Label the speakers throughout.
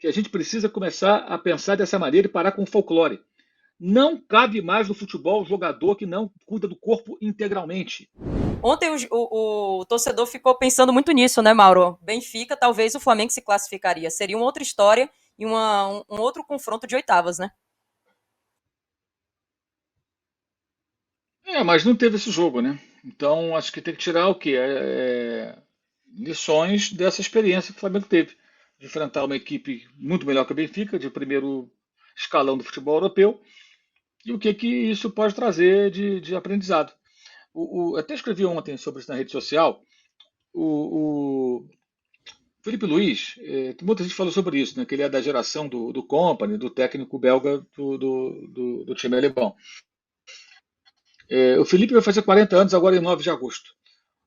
Speaker 1: que a gente precisa começar a pensar dessa maneira e parar com o folclore. Não cabe mais no futebol jogador que não cuida do corpo integralmente.
Speaker 2: Ontem o torcedor ficou pensando muito nisso, né, Mauro? Benfica, talvez o Flamengo se classificaria. Seria uma outra história e um outro confronto de oitavas, né?
Speaker 1: Mas não teve esse jogo, né? Então acho que tem que tirar o quê? Lições dessa experiência que o Flamengo teve de enfrentar uma equipe muito melhor que a Benfica, de primeiro escalão do futebol europeu, e o que que isso pode trazer de aprendizado. Até escrevi ontem sobre isso na rede social. O Felipe Luiz, muita gente falou sobre isso, né? Que ele é da geração do Company, do técnico belga do time alemão. O Felipe vai fazer 40 anos agora em 9 de agosto.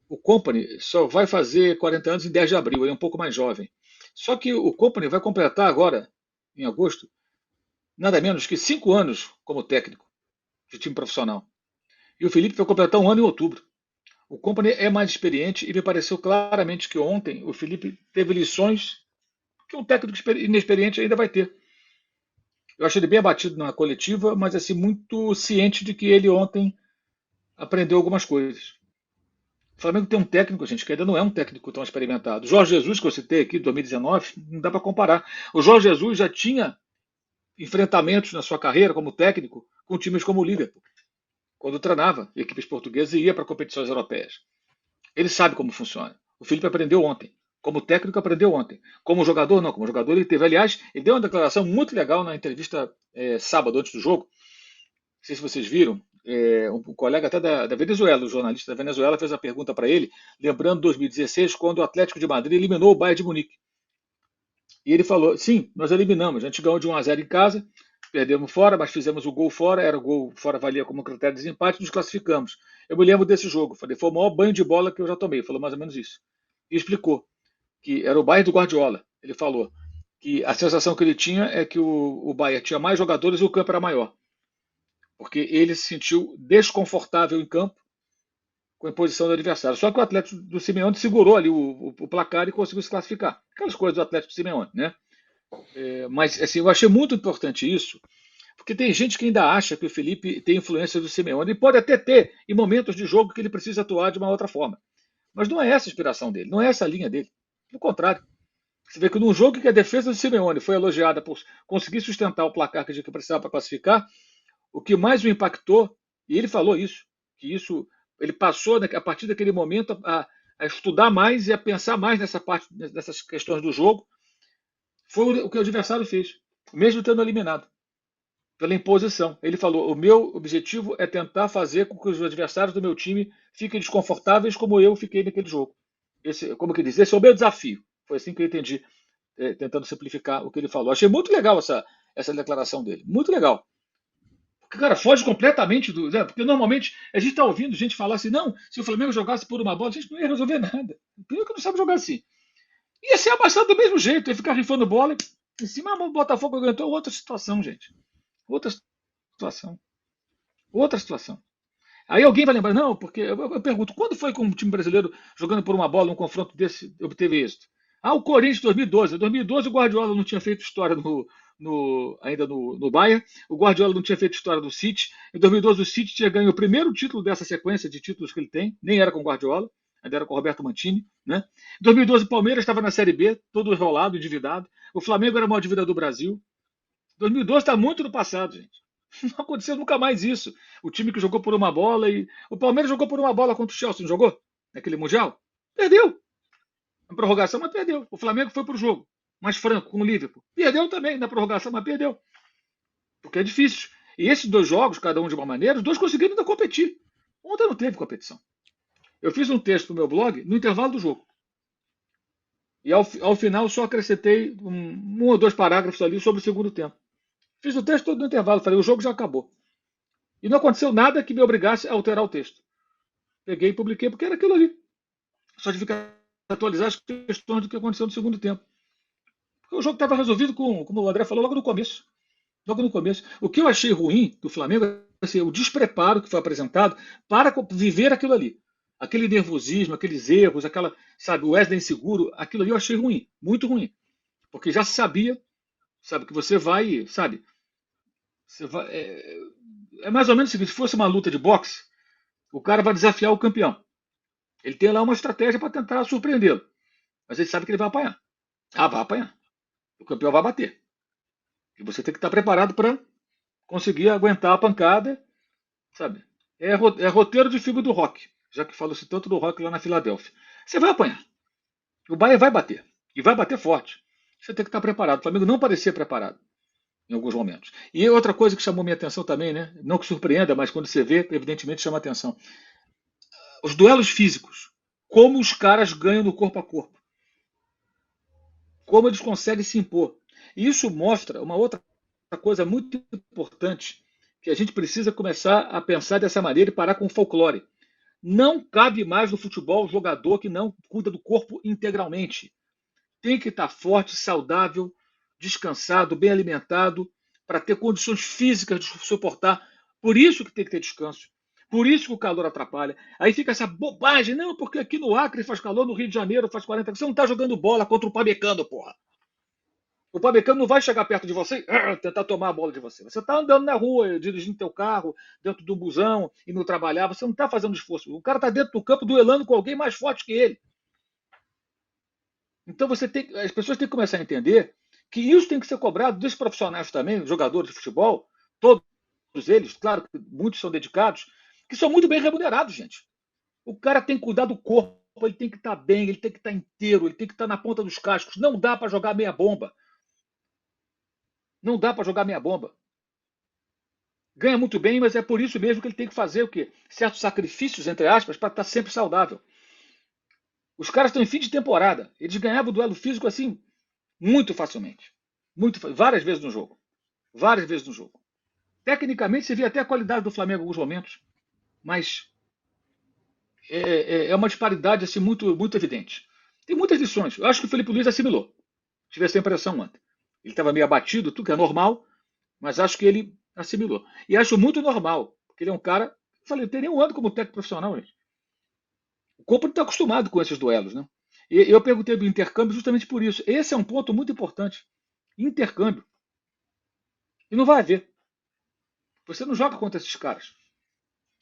Speaker 1: O Company só vai fazer 40 anos em 10 de abril, ele é um pouco mais jovem. Só que o Company vai completar agora, em agosto, nada menos que 5 anos como técnico de time profissional. E o Felipe vai completar um ano em outubro. O Company é mais experiente e me pareceu claramente que ontem o Felipe teve lições que um técnico inexperiente ainda vai ter. Eu achei ele bem abatido na coletiva, mas assim muito ciente de que ele ontem aprendeu algumas coisas. O Flamengo tem um técnico, gente, que ainda não é um técnico tão experimentado. O Jorge Jesus, que eu citei aqui, 2019, não dá para comparar. O Jorge Jesus já tinha enfrentamentos na sua carreira como técnico com times como o Liverpool, quando treinava equipes portuguesas e ia para competições europeias. Ele sabe como funciona. O Felipe aprendeu ontem. Como técnico, aprendeu ontem. Como jogador, não. Como jogador, ele teve. Aliás, ele deu uma declaração muito legal na entrevista sábado, antes do jogo. Não sei se vocês viram. Um colega até da Venezuela, o jornalista da Venezuela, fez a pergunta para ele, lembrando 2016, quando o Atlético de Madrid eliminou o Bayern de Munique. E ele falou: sim, nós eliminamos. A gente ganhou de 1-0 em casa, perdemos fora, mas fizemos o gol fora. Era o gol fora, valia como critério de desempate, nos classificamos. Eu me lembro desse jogo. Falei: foi o maior banho de bola que eu já tomei. Falou mais ou menos isso. E explicou que era o Bayern do Guardiola. Ele falou que a sensação que ele tinha é que o Bayern tinha mais jogadores e o campo era maior. Porque ele se sentiu desconfortável em campo com a imposição do adversário. Só que o Atlético do Simeone segurou ali o placar e conseguiu se classificar. Aquelas coisas do Atlético do Simeone, né? Mas assim, eu achei muito importante isso, porque tem gente que ainda acha que o Felipe tem influência do Simeone. Ele pode até ter em momentos de jogo que ele precisa atuar de uma outra forma. Mas não é essa a inspiração dele, não é essa a linha dele. Pelo contrário. Você vê que num jogo que a defesa do Simeone foi elogiada por conseguir sustentar o placar que a gente precisava para classificar, o que mais o impactou, e ele falou isso, que isso ele passou a partir daquele momento a estudar mais e a pensar mais nessa parte, nessas questões do jogo, foi o que o adversário fez, mesmo tendo eliminado, pela imposição. Ele falou: o meu objetivo é tentar fazer com que os adversários do meu time fiquem desconfortáveis como eu fiquei naquele jogo. Como que diz? Esse é o meu desafio. Foi assim que eu entendi, tentando simplificar o que ele falou. Achei muito legal essa declaração dele. Muito legal. Porque, cara, foge completamente do. Né? Porque normalmente a gente está ouvindo gente falar assim: não, se o Flamengo jogasse por uma bola, a gente não ia resolver nada. Primeiro que não sabe jogar assim. Ia ser amassado do mesmo jeito, ia ficar rifando bola em cima. O Botafogo aguentou outra situação, gente. Outra situação. Outra situação. Aí alguém vai lembrar, não, porque eu pergunto, quando foi que um time brasileiro jogando por uma bola, um confronto desse, obteve êxito? Ah, o Corinthians 2012. Em 2012 o Guardiola não tinha feito história ainda no Bayern, o Guardiola não tinha feito história no City. Em 2012 o City tinha ganho o primeiro título dessa sequência de títulos que ele tem, nem era com o Guardiola, ainda era com o Roberto Mantini. Né? Em 2012 o Palmeiras estava na Série B, todo enrolado, endividado. O Flamengo era o maior dívida do Brasil. 2012 está muito no passado, gente. Não aconteceu nunca mais isso. O time que jogou por uma bola e. O Palmeiras jogou por uma bola contra o Chelsea, não jogou? Naquele Mundial? Perdeu. Na prorrogação, mas perdeu. O Flamengo foi pro jogo. Mais franco, com o Liverpool. Perdeu também na prorrogação, mas perdeu. Porque é difícil. E esses dois jogos, cada um de uma maneira, os dois conseguiram ainda competir. Ontem não teve competição. Eu fiz um texto no meu blog no intervalo do jogo. E ao final só acrescentei um ou dois parágrafos ali sobre o segundo tempo. Fiz o texto todo no intervalo. Falei, o jogo já acabou. E não aconteceu nada que me obrigasse a alterar o texto. Peguei e publiquei porque era aquilo ali. Só de ficar atualizar as questões do que aconteceu no segundo tempo. Porque o jogo estava resolvido como o André falou, logo no começo. Logo no começo. O que eu achei ruim do Flamengo é assim, o despreparo que foi apresentado para viver aquilo ali. Aquele nervosismo, aqueles erros, aquela, sabe, o Wesley inseguro, aquilo ali eu achei ruim, muito ruim. Porque já se sabia sabe? Que você vai, sabe? Você vai, é mais ou menos o seguinte: se fosse uma luta de boxe, o cara vai desafiar o campeão. Ele tem lá uma estratégia para tentar surpreendê-lo. Mas ele sabe que ele vai apanhar. Ah, vai apanhar. O campeão vai bater. E você tem que estar preparado para conseguir aguentar a pancada, sabe? É roteiro de filme do Rock, já que falou-se tanto do Rock lá na Filadélfia. Você vai apanhar. O Bayern vai bater. E vai bater forte. Você tem que estar preparado. O Flamengo não parecia preparado em alguns momentos. E outra coisa que chamou minha atenção também, né? Não que surpreenda, mas quando você vê, evidentemente chama atenção. Os duelos físicos. Como os caras ganham no corpo a corpo. Como eles conseguem se impor. E isso mostra uma outra coisa muito importante, que a gente precisa começar a pensar dessa maneira e parar com o folclore. Não cabe mais no futebol jogador que não cuida do corpo integralmente. Tem que estar forte, saudável, descansado, bem alimentado, para ter condições físicas de suportar. Por isso que tem que ter descanso. Por isso que o calor atrapalha. Aí fica essa bobagem. Não, porque aqui no Acre faz calor, no Rio de Janeiro faz 40 graus. Você não está jogando bola contra o Pamecano, porra. O Pamecano não vai chegar perto de você e tentar tomar a bola de você. Você está andando na rua, dirigindo teu carro, dentro do busão, indo trabalhar. Você não está fazendo esforço. O cara está dentro do campo duelando com alguém mais forte que ele. Então as pessoas têm que começar a entender que isso tem que ser cobrado dos profissionais também, jogadores de futebol, todos eles, claro que muitos são dedicados, que são muito bem remunerados, gente. O cara tem que cuidar do corpo, ele tem que estar bem, ele tem que estar inteiro, ele tem que estar na ponta dos cascos. Não dá para jogar meia bomba. Não dá para jogar meia bomba. Ganha muito bem, mas é por isso mesmo que ele tem que fazer o quê? Certos sacrifícios, entre aspas, para estar sempre saudável. Os caras estão em fim de temporada. Eles ganhavam o duelo físico assim muito facilmente. Várias vezes no jogo. Várias vezes no jogo. Tecnicamente, você vê até a qualidade do Flamengo em alguns momentos. Mas é uma disparidade assim, muito, muito evidente. Tem muitas lições. Eu acho que o Felipe Luiz assimilou. Tive essa impressão ontem. Ele estava meio abatido, tudo que é normal, mas acho que ele assimilou. E acho muito normal, porque ele é um cara. Eu falei, não tem nenhum ano como técnico profissional, gente. O corpo não está acostumado com esses duelos, né? E eu perguntei do intercâmbio justamente por isso. Esse é um ponto muito importante. Intercâmbio. E não vai haver. Você não joga contra esses caras.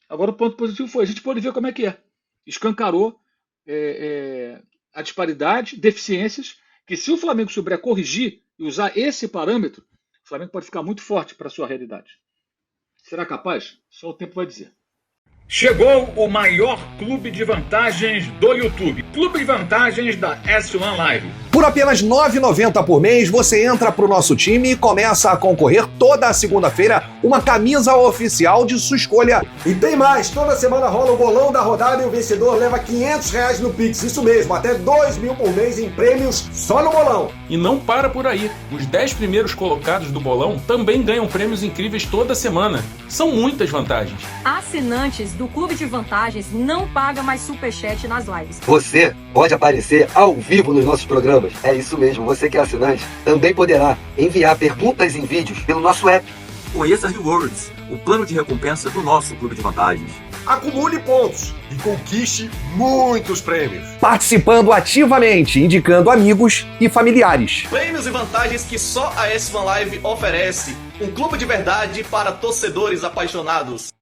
Speaker 1: Agora o ponto positivo foi, a gente pode ver como é que é. Escancarou a disparidade, deficiências, que se o Flamengo souber corrigir e usar esse parâmetro, o Flamengo pode ficar muito forte para a sua realidade. Será capaz? Só o tempo vai dizer. Chegou o maior clube de vantagens do YouTube. Clube de vantagens da S1 Live.
Speaker 3: Por apenas R$ 9,90 por mês, você entra pro nosso time e começa a concorrer toda a segunda-feira uma camisa oficial de sua escolha.
Speaker 4: E tem mais, toda semana rola o bolão da rodada e o vencedor leva R$500 no Pix. Isso mesmo, até 2 mil por mês em prêmios só no bolão.
Speaker 5: E não para por aí. Os 10 primeiros colocados do bolão também ganham prêmios incríveis toda semana. São muitas vantagens.
Speaker 6: Assinantes do Clube de Vantagens não paga mais superchat nas lives.
Speaker 7: Você pode aparecer ao vivo nos nossos programas. É isso mesmo, você que é assinante também poderá enviar perguntas em vídeos pelo nosso app.
Speaker 8: Conheça Rewards, o plano de recompensa do nosso Clube de Vantagens.
Speaker 4: Acumule pontos e conquiste muitos prêmios.
Speaker 3: Participando ativamente, indicando amigos e familiares.
Speaker 9: Prêmios e vantagens que só a S1 Live oferece. Um clube de verdade para torcedores apaixonados.